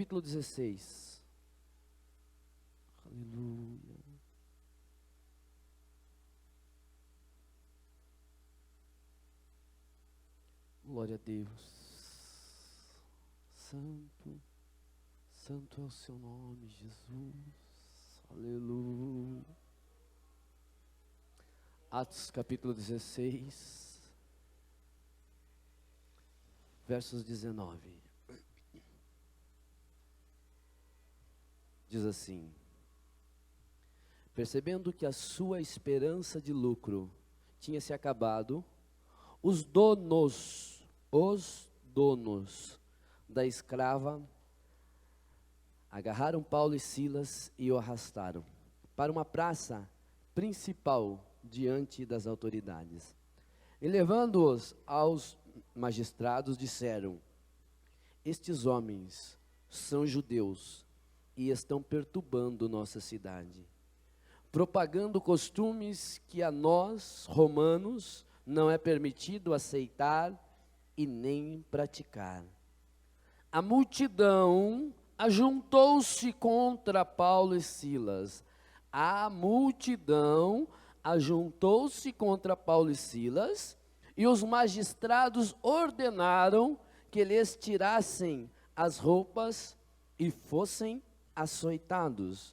capítulo 16. Aleluia. Glória a Deus. Santo, santo é o seu nome, Jesus. Aleluia. Atos capítulo 16, versos 19. Diz assim: percebendo que a sua esperança de lucro tinha se acabado, os donos da escrava agarraram Paulo e Silas e o arrastaram para uma praça principal diante das autoridades. E levando-os aos magistrados, disseram: estes homens são judeus e estão perturbando nossa cidade, propagando costumes que a nós, romanos, não é permitido aceitar e nem praticar. A multidão ajuntou-se contra Paulo e Silas. A multidão ajuntou-se contra Paulo e Silas, e os magistrados ordenaram que lhes tirassem as roupas e fossem açoitados.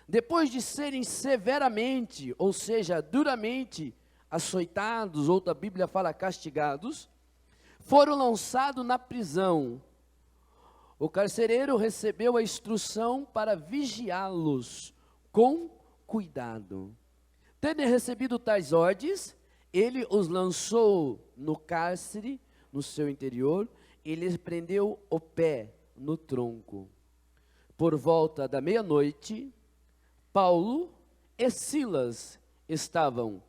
Depois de serem severamente, ou seja, duramente açoitados, outra Bíblia fala castigados, foram lançados na prisão. O carcereiro recebeu a instrução para vigiá-los com cuidado. Tendo recebido tais ordens, ele os lançou no cárcere, no seu interior, e lhes prendeu o pé no tronco. Por volta da meia-noite, Paulo e Silas estavam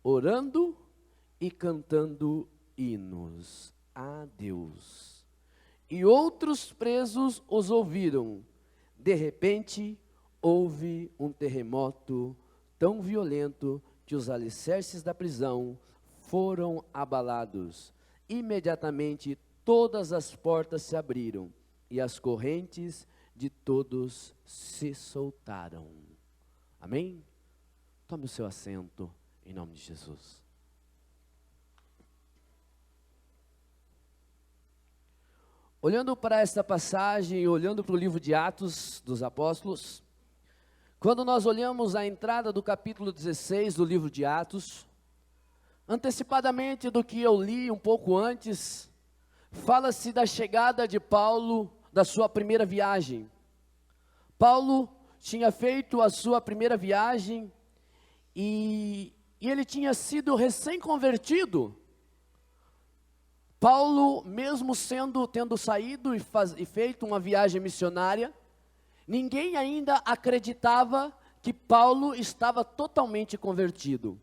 orando e cantando hinos a Deus. E outros presos os ouviram. De repente, houve um terremoto tão violento que os alicerces da prisão foram abalados. Imediatamente, todas as portas se abriram e as correntes de todos se soltaram. Amém? Tome o seu assento, em nome de Jesus. Olhando para esta passagem, olhando para o livro de Atos dos Apóstolos, quando nós olhamos a entrada do capítulo 16 do livro de Atos, antecipadamente do que eu li um pouco antes, fala-se da chegada de Paulo, da sua primeira viagem. Paulo tinha feito a sua primeira viagem e ele tinha sido recém-convertido. Paulo, mesmo tendo saído e feito uma viagem missionária, ninguém ainda acreditava que Paulo estava totalmente convertido.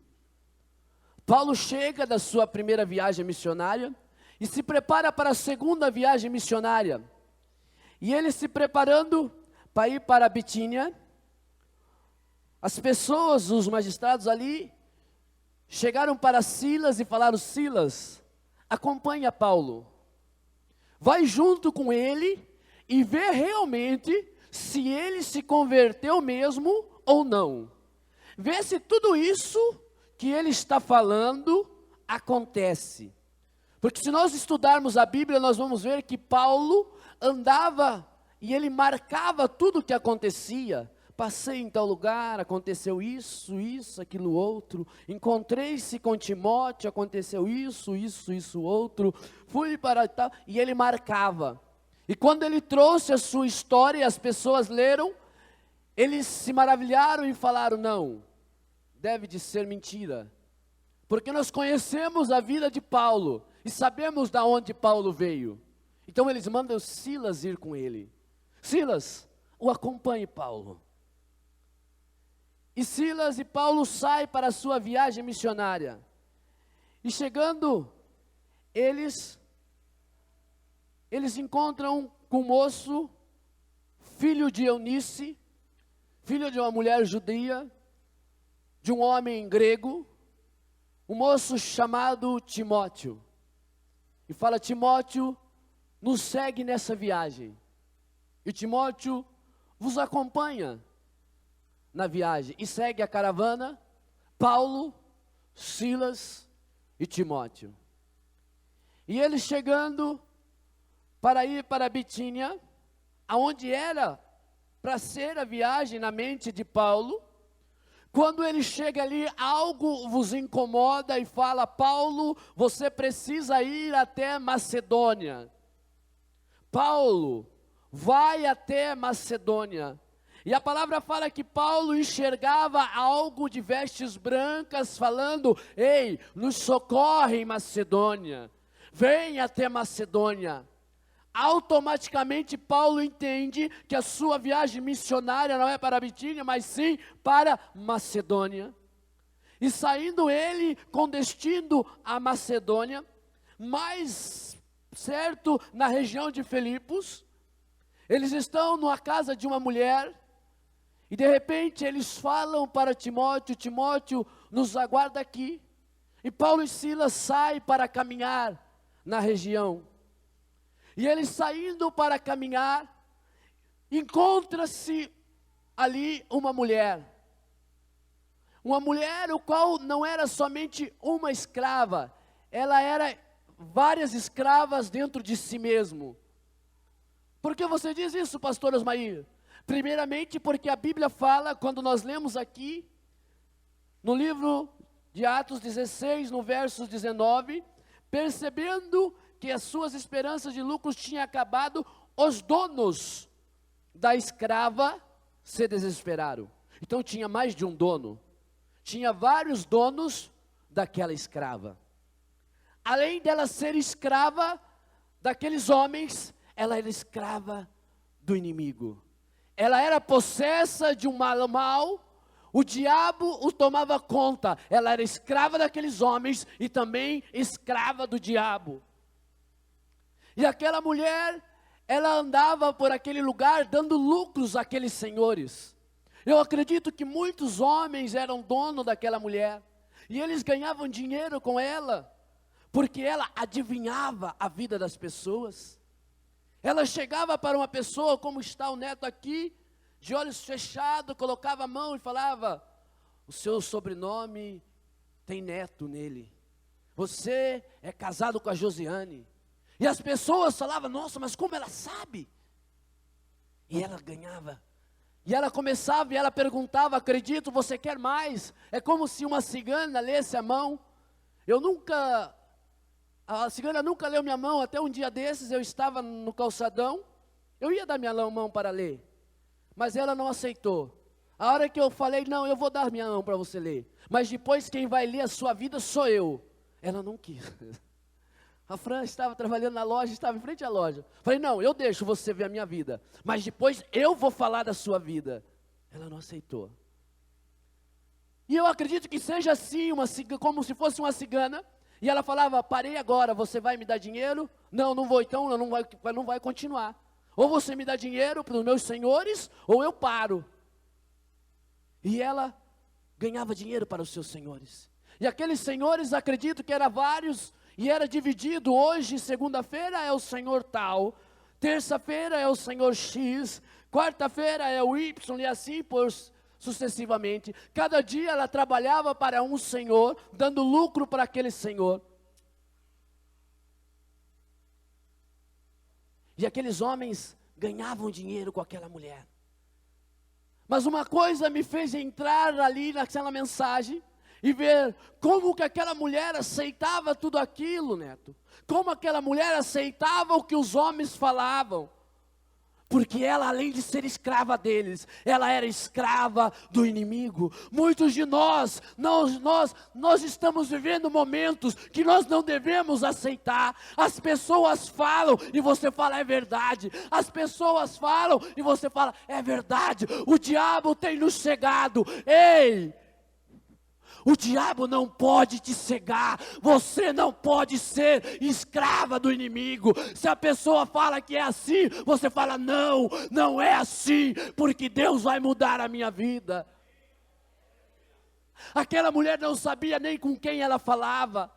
Paulo chega da sua primeira viagem missionária e se prepara para a segunda viagem missionária. E ele se preparando para ir para a Bitínia, as pessoas, os magistrados ali, chegaram para Silas e falaram: Silas, acompanha Paulo, vai junto com ele e vê realmente se ele se converteu mesmo ou não. Vê se tudo isso que ele está falando acontece. Porque se nós estudarmos a Bíblia, nós vamos ver que Paulo andava e ele marcava tudo o que acontecia. Passei em tal lugar, aconteceu isso, aquilo, outro. Encontrei-se com Timóteo, aconteceu isso, outro. Fui para tal, e ele marcava. E quando ele trouxe a sua história, as pessoas leram, eles se maravilharam e falaram: não, deve de ser mentira. Porque nós conhecemos a vida de Paulo e sabemos de onde Paulo veio. Então eles mandam Silas ir com ele. Silas, o acompanhe Paulo. E Silas e Paulo saem para a sua viagem missionária. E chegando, eles encontram com um moço, filho de Eunice, filho de uma mulher judia, de um homem grego, um moço chamado Timóteo. E fala: Timóteo, nos segue nessa viagem. e Timóteo vos acompanha na viagem. E segue a caravana, Paulo, Silas e Timóteo. E eles chegando para ir para Bitínia, aonde era para ser a viagem na mente de Paulo. Quando ele chega ali, algo vos incomoda e fala: Paulo, você precisa ir até Macedônia. Paulo, vai até Macedônia. E a palavra fala que Paulo enxergava algo de vestes brancas, falando: ei, nos socorre, Macedônia, vem até Macedônia. Automaticamente Paulo entende que a sua viagem missionária não é para Bitínia, mas sim para Macedônia. E saindo ele com destino a Macedônia, mais certo na região de Filipos, eles estão numa casa de uma mulher, e de repente eles falam para Timóteo: Timóteo, nos aguarda aqui. E Paulo e Silas saem para caminhar na região. E eles saindo para caminhar, encontra-se ali uma mulher. Uma mulher o qual não era somente uma escrava, ela era várias escravas dentro de si mesmo. Por que você diz isso, pastor Osmair? Primeiramente porque a Bíblia fala, quando nós lemos aqui, no livro de Atos 16, no verso 19, percebendo que as suas esperanças de lucros tinham acabado, os donos da escrava se desesperaram. Então tinha mais de um dono, tinha vários donos daquela escrava. Além dela ser escrava daqueles homens, ela era escrava do inimigo. Ela era possessa de um mal, o diabo o tomava conta. Ela era escrava daqueles homens e também escrava do diabo. E aquela mulher, ela andava por aquele lugar dando lucros àqueles senhores. Eu acredito que muitos homens eram donos daquela mulher. E eles ganhavam dinheiro com ela, porque ela adivinhava a vida das pessoas. Ela chegava para uma pessoa, como está o neto aqui, de olhos fechados, colocava a mão e falava: o seu sobrenome tem neto nele. Você é casado com a Josiane. E as pessoas falavam: nossa, mas como ela sabe? E ela ganhava. E ela começava e ela perguntava: acredito, você quer mais? É como se uma cigana lesse a mão. A cigana nunca leu minha mão, até um dia desses eu estava no calçadão, eu ia dar minha mão para ler, mas ela não aceitou. A hora que eu falei: não, eu vou dar minha mão para você ler, mas depois quem vai ler a sua vida sou eu. Ela não quis. A Fran estava trabalhando na loja, estava em frente à loja. Falei: não, eu deixo você ver a minha vida, mas depois eu vou falar da sua vida. Ela não aceitou. E eu acredito que seja assim, como se fosse uma cigana. E ela falava: parei agora, você vai me dar dinheiro? Não, não vou então, não vai continuar. Ou você me dá dinheiro para os meus senhores, ou eu paro. E ela ganhava dinheiro para os seus senhores. E aqueles senhores, acredito que eram vários, e era dividido. Hoje, segunda-feira é o senhor tal, terça-feira é o senhor X, quarta-feira é o Y, e assim sucessivamente. Cada dia ela trabalhava para um senhor, dando lucro para aquele senhor. E aqueles homens ganhavam dinheiro com aquela mulher. Mas uma coisa me fez entrar ali naquela mensagem e ver como que aquela mulher aceitava tudo aquilo, Neto. Como aquela mulher aceitava o que os homens falavam. Porque ela, além de ser escrava deles, ela era escrava do inimigo. Muitos de nós estamos vivendo momentos que nós não devemos aceitar. As pessoas falam e você fala: é verdade. As pessoas falam e você fala: é verdade. O diabo tem nos cegado. Ei! O diabo não pode te cegar, você não pode ser escrava do inimigo. Se a pessoa fala que é assim, você fala: não, não é assim, porque Deus vai mudar a minha vida. Aquela mulher não sabia nem com quem ela falava.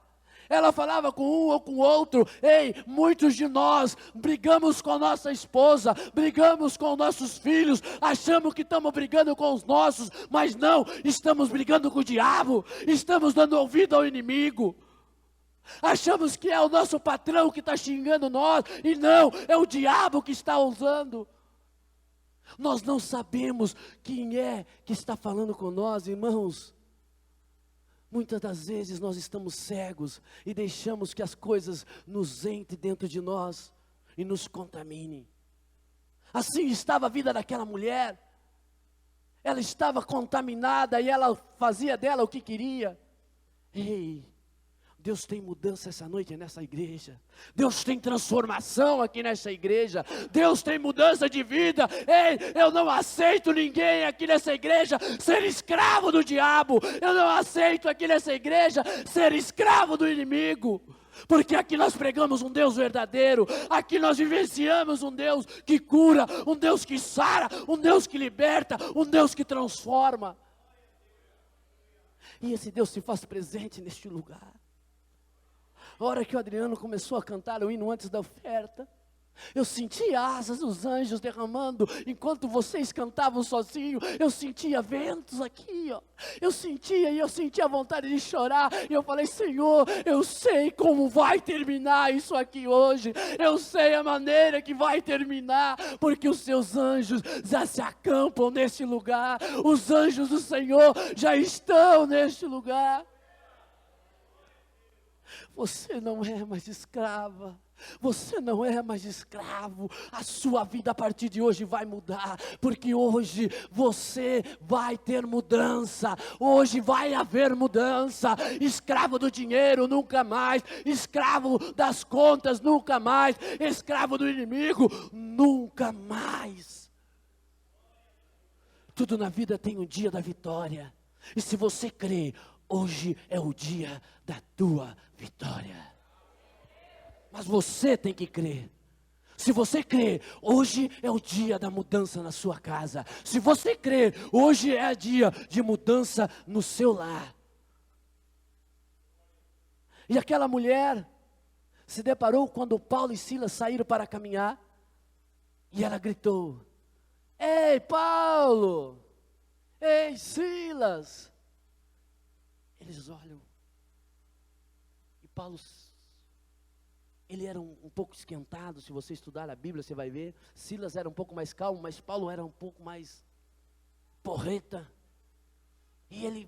Ela falava com um ou com outro: ei, muitos de nós brigamos com a nossa esposa, brigamos com nossos filhos, achamos que estamos brigando com os nossos, mas não, estamos brigando com o diabo, estamos dando ouvido ao inimigo. Achamos que é o nosso patrão que está xingando nós, e não, é o diabo que está usando. Nós não sabemos quem é que está falando com nós, irmãos. Muitas das vezes nós estamos cegos e deixamos que as coisas nos entrem dentro de nós e nos contaminem. Assim estava a vida daquela mulher. Ela estava contaminada e ela fazia dela o que queria. Ei, Deus tem mudança essa noite nessa igreja. Deus tem transformação aqui nessa igreja. Deus tem mudança de vida. Ei, eu não aceito ninguém aqui nessa igreja ser escravo do diabo. Eu não aceito aqui nessa igreja ser escravo do inimigo. Porque aqui nós pregamos um Deus verdadeiro. Aqui nós vivenciamos um Deus que cura, um Deus que sara, um Deus que liberta, um Deus que transforma. E esse Deus se faz presente neste lugar. A hora que o Adriano começou a cantar o hino antes da oferta, eu senti asas dos anjos derramando, enquanto vocês cantavam sozinhos, eu sentia ventos aqui, ó. Eu sentia vontade de chorar, e eu falei: Senhor, eu sei como vai terminar isso aqui hoje, eu sei a maneira que vai terminar, porque os seus anjos já se acampam neste lugar, os anjos do Senhor já estão neste lugar. Você não é mais escrava, você não é mais escravo, a sua vida a partir de hoje vai mudar, porque hoje você vai ter mudança, hoje vai haver mudança. Escravo do dinheiro, nunca mais, escravo das contas, nunca mais, escravo do inimigo, nunca mais. Tudo na vida tem um dia da vitória, e se você crê, hoje é o dia da tua vitória. Mas você tem que crer. Se você crer, hoje é o dia da mudança na sua casa. Se você crer, hoje é dia de mudança no seu lar. E aquela mulher se deparou quando Paulo e Silas saíram para caminhar, e ela gritou: ei, Paulo! Ei, Silas! Eles olham, e Paulo, ele era um pouco esquentado. Se você estudar a Bíblia, você vai ver. Silas era um pouco mais calmo, mas Paulo era um pouco mais porreta. E ele: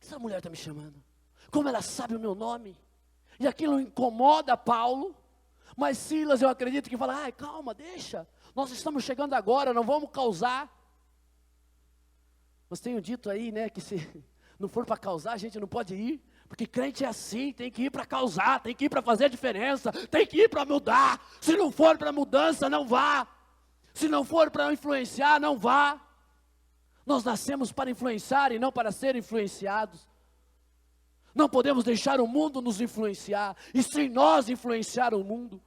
essa mulher está me chamando, como ela sabe o meu nome? E aquilo incomoda Paulo. Mas Silas, eu acredito que fala: ai, calma, deixa, nós estamos chegando agora, não vamos causar. Mas tenho dito aí, né, que se não for para causar, a gente não pode ir, porque crente é assim, tem que ir para causar, tem que ir para fazer a diferença, tem que ir para mudar. Se não for para mudança, não vá. Se não for para influenciar, não vá. Nós nascemos para influenciar e não para ser influenciados. Não podemos deixar o mundo nos influenciar, e sim nós influenciar o mundo.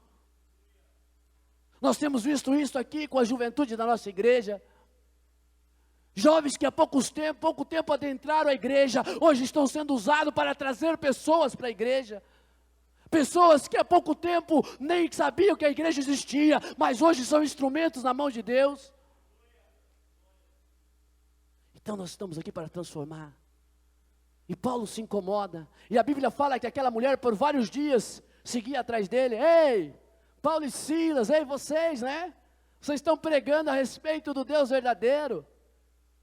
Nós temos visto isso aqui com a juventude da nossa igreja. Jovens que há pouco tempo adentraram a igreja, hoje estão sendo usados para trazer pessoas para a igreja. Pessoas que há pouco tempo nem sabiam que a igreja existia, mas hoje são instrumentos na mão de Deus. Então nós estamos aqui para transformar. E Paulo se incomoda, e a Bíblia fala que aquela mulher por vários dias seguia atrás dele. Ei, Paulo e Silas, ei, vocês, né? Vocês estão pregando a respeito do Deus verdadeiro.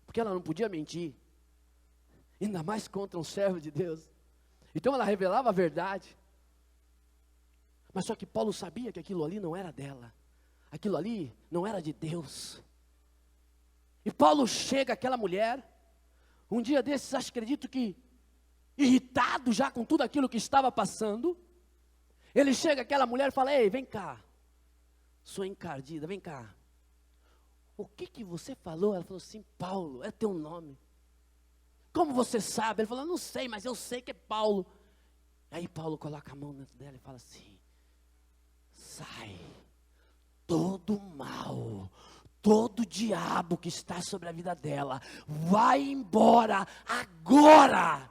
Porque ela não podia mentir, ainda mais contra um servo de Deus. Então ela revelava a verdade. Mas só que Paulo sabia que aquilo ali não era dela, aquilo ali não era de Deus. E Paulo chega àquela mulher, um dia desses, acredito que irritado já com tudo aquilo que estava passando, ele chega àquela mulher e fala: ei, vem cá, sua encardida, vem cá. O que você falou? Ela falou assim: Paulo, é teu nome. Como você sabe? Ele falou: não sei, mas eu sei que é Paulo. Aí Paulo coloca a mão dentro dela e fala assim: sai todo mal, todo diabo que está sobre a vida dela, vai embora agora.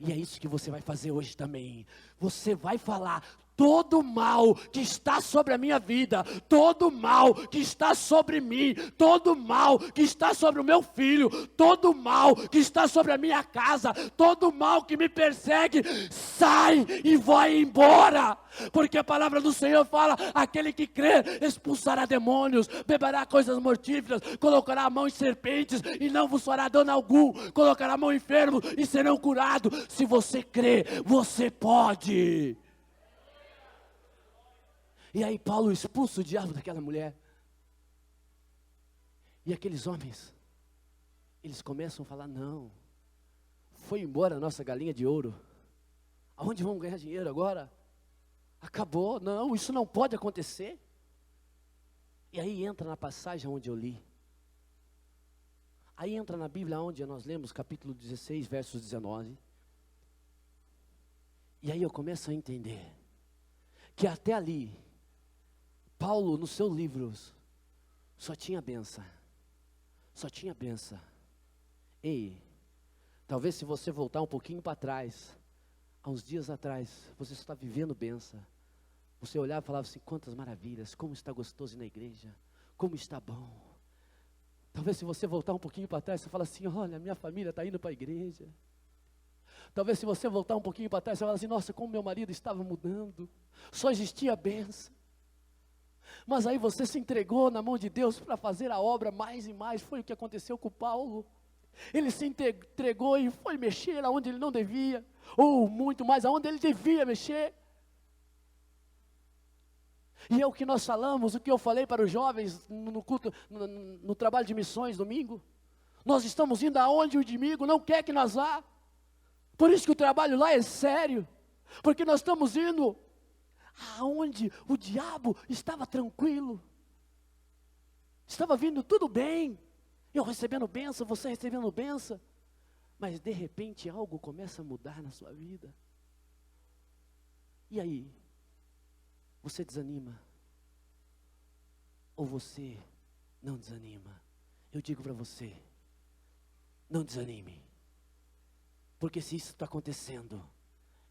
E é isso que você vai fazer hoje também. Você vai falar: todo mal que está sobre a minha vida, todo mal que está sobre mim, todo mal que está sobre o meu filho, todo mal que está sobre a minha casa, todo mal que me persegue, sai e vai embora. Porque a palavra do Senhor fala: aquele que crer expulsará demônios, beberá coisas mortíferas, colocará a mão em serpentes e não vos fará dano algum, colocará a mão em enfermos e serão curados. Se você crer, você pode. E aí Paulo expulsa o diabo daquela mulher. E aqueles homens, eles começam a falar: não, foi embora a nossa galinha de ouro. Aonde vamos ganhar dinheiro agora? Acabou, não, isso não pode acontecer. E aí entra na passagem onde eu li. Aí entra na Bíblia onde nós lemos capítulo 16, versos 19. E aí eu começo a entender que até ali, Paulo, nos seus livros, só tinha benção. Só tinha benção. Ei, talvez se você voltar um pouquinho para trás, há uns dias atrás, você está vivendo benção. Você olhava e falava assim: quantas maravilhas, como está gostoso ir na igreja, como está bom. Talvez se você voltar um pouquinho para trás, você fala assim: olha, minha família está indo para a igreja. Talvez se você voltar um pouquinho para trás, você fala assim: nossa, como meu marido estava mudando, só existia benção. Mas aí você se entregou na mão de Deus para fazer a obra mais e mais. Foi o que aconteceu com Paulo. Ele se entregou e foi mexer aonde ele não devia, ou muito mais aonde ele devia mexer. E é o que nós falamos, o que eu falei para os jovens no culto, no trabalho de missões domingo. Nós estamos indo aonde o inimigo não quer que nós vá. Por isso que o trabalho lá é sério, porque nós estamos indo aonde o diabo estava tranquilo, estava vindo tudo bem, eu recebendo bênção, você recebendo bênção, mas de repente algo começa a mudar na sua vida. E aí, você desanima? Ou você não desanima? Eu digo para você: não desanime, porque se isso está acontecendo,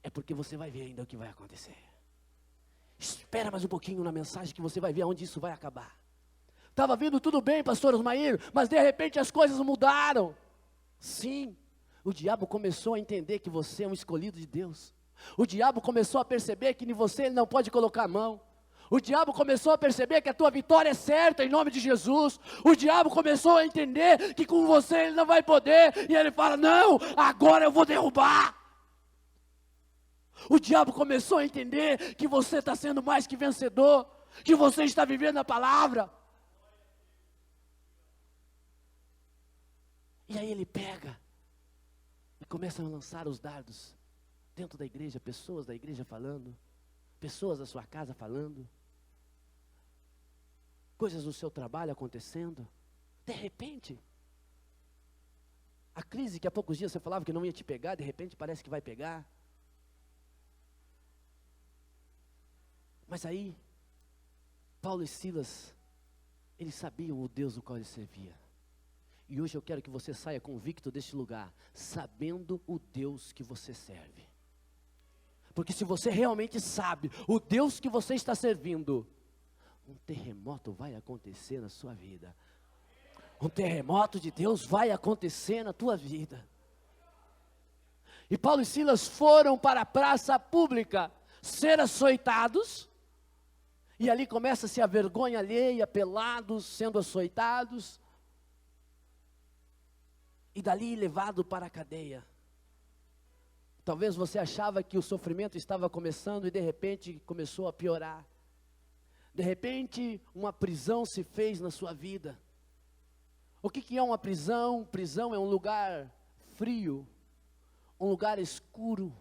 é porque você vai ver ainda o que vai acontecer. Espera mais um pouquinho na mensagem que você vai ver aonde isso vai acabar. Estava vindo tudo bem, pastor Osmair, mas de repente as coisas mudaram. Sim, o diabo começou a entender que você é um escolhido de Deus. O diabo começou a perceber que em você ele não pode colocar a mão. O diabo começou a perceber que a tua vitória é certa em nome de Jesus. O diabo começou a entender que com você ele não vai poder. E ele fala: não, agora eu vou derrubar. O diabo começou a entender que você está sendo mais que vencedor, que você está vivendo a palavra. E aí ele pega e começa a lançar os dardos dentro da igreja, pessoas da igreja falando, pessoas da sua casa falando, coisas do seu trabalho acontecendo. De repente, a crise que há poucos dias você falava que não ia te pegar, de repente parece que vai pegar. Mas aí, Paulo e Silas, eles sabiam o Deus do qual eles serviam. E hoje eu quero que você saia convicto deste lugar, sabendo o Deus que você serve. Porque se você realmente sabe o Deus que você está servindo, um terremoto vai acontecer na sua vida. Um terremoto de Deus vai acontecer na tua vida. E Paulo e Silas foram para a praça pública ser açoitados. E ali começa-se a vergonha alheia, pelados, sendo açoitados. E dali levado para a cadeia. Talvez você achava que o sofrimento estava começando e de repente começou a piorar. De repente uma prisão se fez na sua vida. O que é uma prisão? Prisão é um lugar frio, um lugar escuro,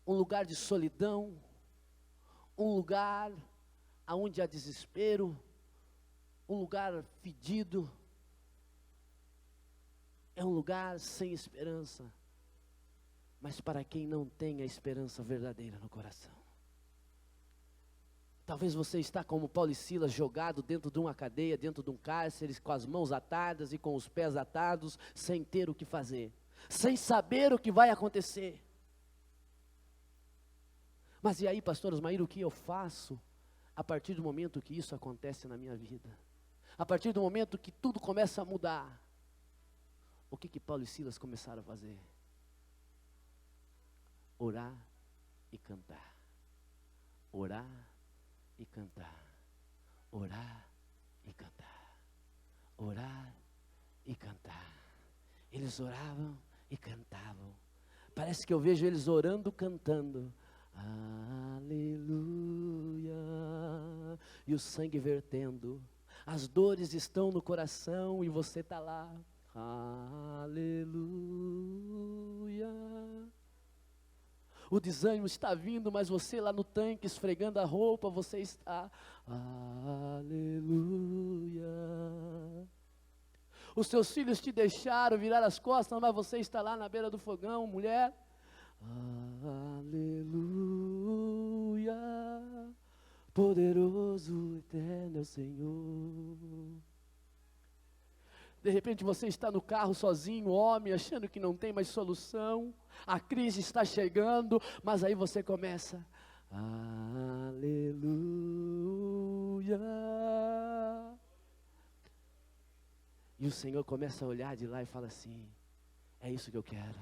um lugar de solidão, um lugar onde há desespero, um lugar fedido, é um lugar sem esperança, mas para quem não tem a esperança verdadeira no coração. Talvez você está como Paulo e Silas, jogado dentro de uma cadeia, dentro de um cárcere, com as mãos atadas e com os pés atados, sem ter o que fazer, sem saber o que vai acontecer. Mas e aí, pastor Osmair, o que eu faço a partir do momento que isso acontece na minha vida? A partir do momento que tudo começa a mudar, o que Paulo e Silas começaram a fazer? Orar e cantar. Orar e cantar. Orar e cantar. Orar e cantar. Eles oravam e cantavam. Parece que eu vejo eles orando, cantando. Aleluia. E o sangue vertendo. As dores estão no coração e você está lá. Aleluia. O desânimo está vindo, mas você lá no tanque esfregando a roupa, você está. Aleluia. Os seus filhos te deixaram virar as costas, mas você está lá na beira do fogão, mulher. Aleluia. Poderoso, eterno é o Senhor. De repente você está no carro sozinho, homem, achando que não tem mais solução. A crise está chegando, mas aí você começa. Aleluia. E o Senhor começa a olhar de lá e fala assim: é isso que eu quero.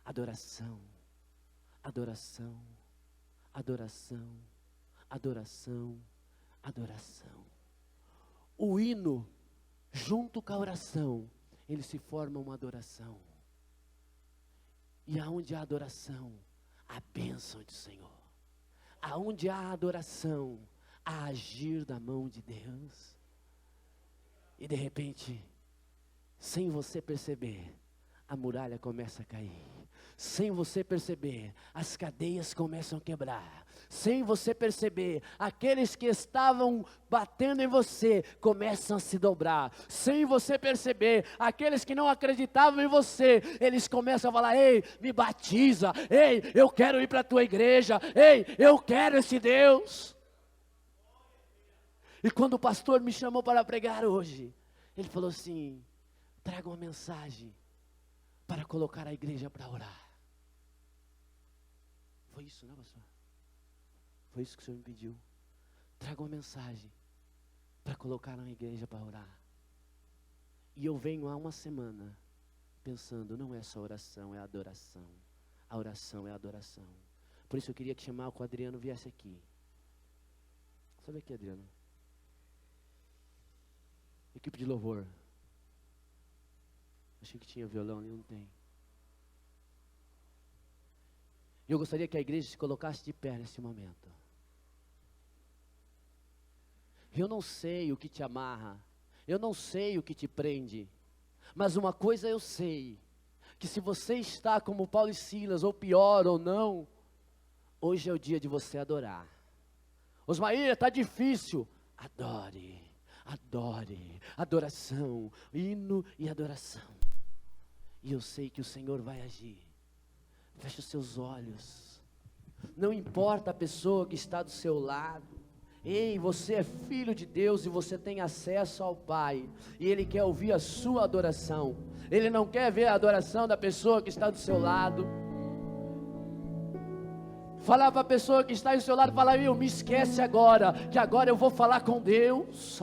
Adoração, adoração, adoração, adoração, adoração. O hino, junto com a oração, ele se forma uma adoração. E aonde há adoração, há bênção do Senhor. Aonde há adoração, há agir da mão de Deus. E de repente, sem você perceber, a muralha começa a cair. Sem você perceber, as cadeias começam a quebrar. Sem você perceber, aqueles que estavam batendo em você começam a se dobrar. Sem você perceber, aqueles que não acreditavam em você, eles começam a falar: ei, me batiza, ei, eu quero ir para a tua igreja, ei, eu quero esse Deus. E quando o pastor me chamou para pregar hoje, ele falou assim: traga uma mensagem para colocar a igreja para orar. Foi isso, né, pastor? Foi isso que o Senhor me pediu. Traga uma mensagem para colocar na igreja para orar. E eu venho há uma semana pensando, não é só oração, é adoração. A oração é adoração. Por isso eu queria que chamar o Adriano viesse aqui. Sobe aqui, Adriano. Equipe de louvor. Achei que tinha violão ali, não tem. E eu gostaria que a igreja se colocasse de pé nesse momento. Eu não sei o que te amarra, eu não sei o que te prende, mas uma coisa eu sei, que se você está como Paulo e Silas, ou pior ou não, hoje é o dia de você adorar. Osmair, está difícil, adore, adore, adoração, hino e adoração. E eu sei que o Senhor vai agir. Feche os seus olhos. Não importa a pessoa que está do seu lado. Ei, você é filho de Deus e você tem acesso ao Pai. E Ele quer ouvir a sua adoração. Ele não quer ver a adoração da pessoa que está do seu lado. Falar para a pessoa que está do seu lado, fala: me esquece agora, que agora eu vou falar com Deus.